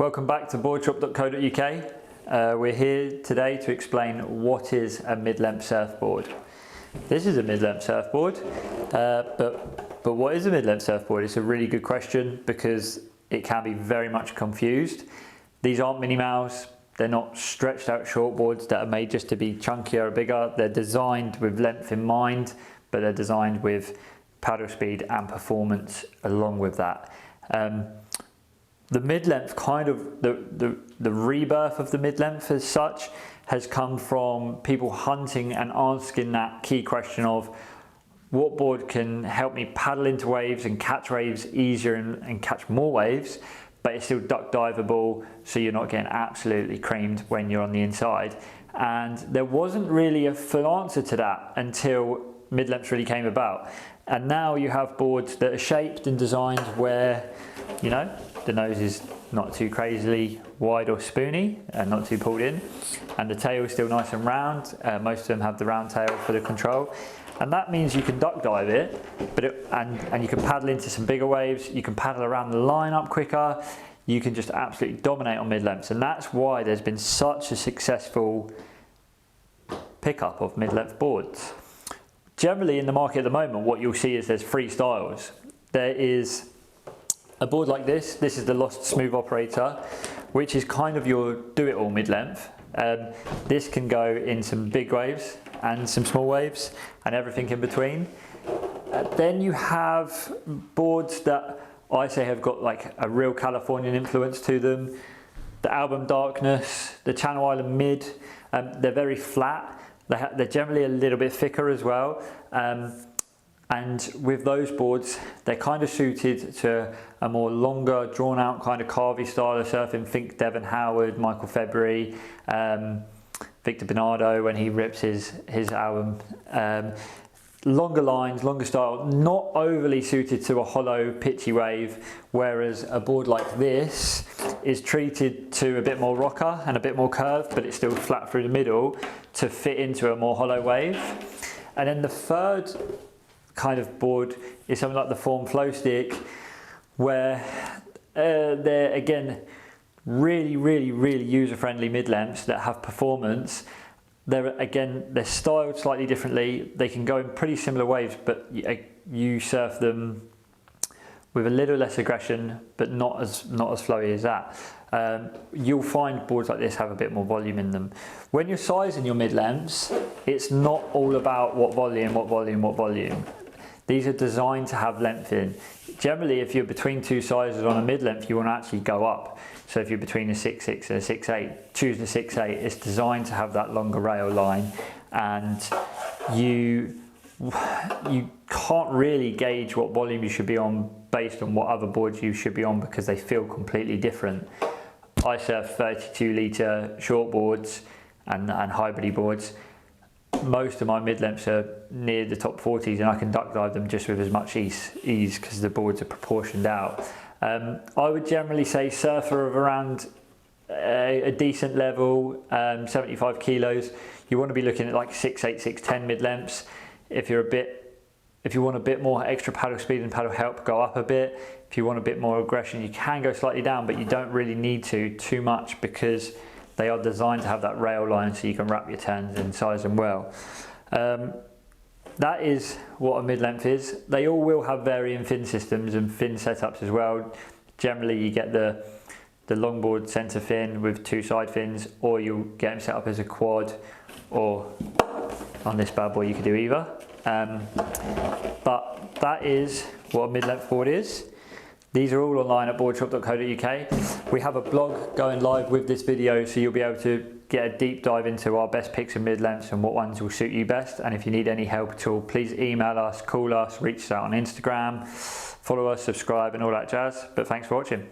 Welcome back to boardshop.co.uk. We're here today to explain what is a mid-length surfboard. This is a mid-length surfboard, but what is a mid-length surfboard? It's a really good question because it can be very much confused. These aren't Minnie Mouse, they're not stretched out shortboards that are made just to be chunkier or bigger. They're designed with length in mind, but they're designed with paddle speed and performance along with that. The mid-length, kind of the rebirth of the mid-length as such, has come from people hunting and asking that key question of what board can help me paddle into waves and catch waves easier and catch more waves, but it's still duck diveable, so you're not getting absolutely creamed when you're on the inside. And there wasn't really a full answer to that until mid-lengths really came about. And now you have boards that are shaped and designed where, you know, the nose is not too crazily wide or spoony and not too pulled in, and the tail is still nice and round. Most of them have the round tail for the control, and that means you can duck dive it, and you can paddle into some bigger waves. You can paddle around the line up quicker. You can just absolutely dominate on mid-lengths, and that's why there's been such a successful pickup of mid-length boards. Generally in the market at the moment, what you'll see is there's three styles. There is a board like this. This is the Lost Smooth Operator, which is kind of your do-it-all mid-length. This can go in some big waves and some small waves and everything in between. Then you have boards that I say have got like a real Californian influence to them. The Album Darkness, the Channel Island Mid, they're very flat. They're generally a little bit thicker as well. And with those boards, they're kind of suited to a more longer, drawn out kind of carvy style of surfing. Think Devon Howard, Michael February, Victor Bernardo when he rips his album. Longer lines, longer style, not overly suited to a hollow, pitchy wave, whereas a board like this is treated to a bit more rocker and a bit more curve, but it's still flat through the middle to fit into a more hollow wave. And then the third kind of board is something like the Form Flow Stick, where they're again really user-friendly mid-lengths that have performance. They're styled slightly differently. They can go in pretty similar waves, but you surf them with a little less aggression, but not as flowy as that. You'll find boards like this have a bit more volume in them. When you're sizing your mid-lengths, it's not all about what volume. These are designed to have length in. Generally, if you're between two sizes on a mid-length, you want to actually go up. So if you're between a 6'6" and a 6'8", choose the 6'8". It's designed to have that longer rail line, and you can't really gauge what volume you should be on based on what other boards you should be on, because they feel completely different. I surf 32 litre shortboards and hybrid boards. Most of my mid-lengths are near the top 40s, and I can duck dive them just with as much ease because the boards are proportioned out. I would generally say surfer of around a decent level, 75 kilos. You want to be looking at like 6'8", 6'10" mid-lengths. If you want a bit more extra paddle speed and paddle help, go up a bit. If you want a bit more aggression, you can go slightly down, but you don't really need to too much, because they are designed to have that rail line so you can wrap your turns and size them well. That is what a mid-length is. They all will have varying fin systems and fin setups as well. Generally you get the longboard centre fin with two side fins, or you'll get them set up as a quad, or on this bad boy you could do either. But that is what a mid-length board is. These are all online at boardshop.co.uk. We have a blog going live with this video, so you'll be able to get a deep dive into our best picks of mid-lengths and what ones will suit you best. And if you need any help at all, please email us, call us, reach us out on Instagram, follow us, subscribe and all that jazz. But thanks for watching.